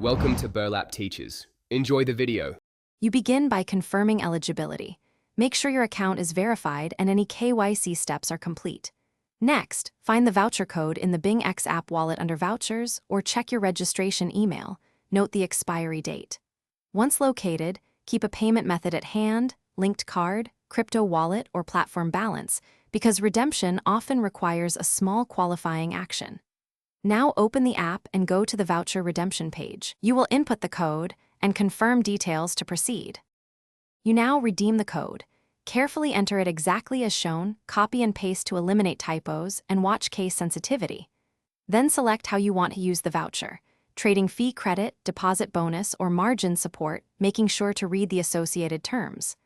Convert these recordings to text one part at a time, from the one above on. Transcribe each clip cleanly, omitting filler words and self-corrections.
Welcome to Burlap Teachers. Enjoy the video. You begin by confirming eligibility. Make sure your account is verified and any KYC steps are complete. Next, find the voucher code in the Bingx app wallet under Vouchers or check your registration email. Note the expiry date. Once located, keep a payment method at hand, linked card, crypto wallet, or platform balance, because redemption often requires a small qualifying action. Now open the app and go to the voucher redemption page. You will input the code and confirm details to proceed. You now redeem the code. Carefully enter it exactly as shown, copy and paste to eliminate typos, and watch case sensitivity. Then select how you want to use the voucher: trading fee credit, deposit bonus, or margin support, making sure to read the associated terms.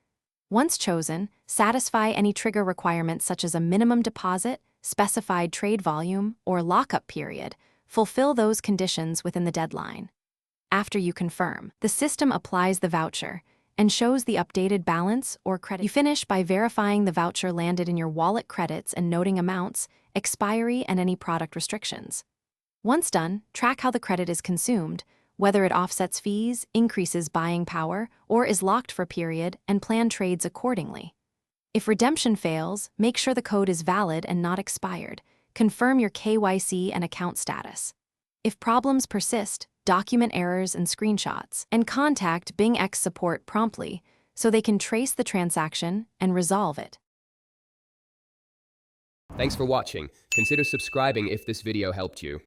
Once chosen, satisfy any trigger requirements such as a minimum deposit, specified trade volume, or lockup period. Fulfill those conditions within the deadline. After you confirm, the system applies the voucher and shows the updated balance or credit. You finish by verifying the voucher landed in your wallet credits and noting amounts, expiry, and any product restrictions. Once done, track how the credit is consumed, whether it offsets fees, increases buying power, or is locked for a period, and plan trades accordingly. If redemption fails, make sure the code is valid and not expired. Confirm your KYC and account status. If problems persist, document errors and screenshots, and contact Bingx support promptly so they can trace the transaction and resolve it. Thanks for watching. Consider subscribing if this video helped you.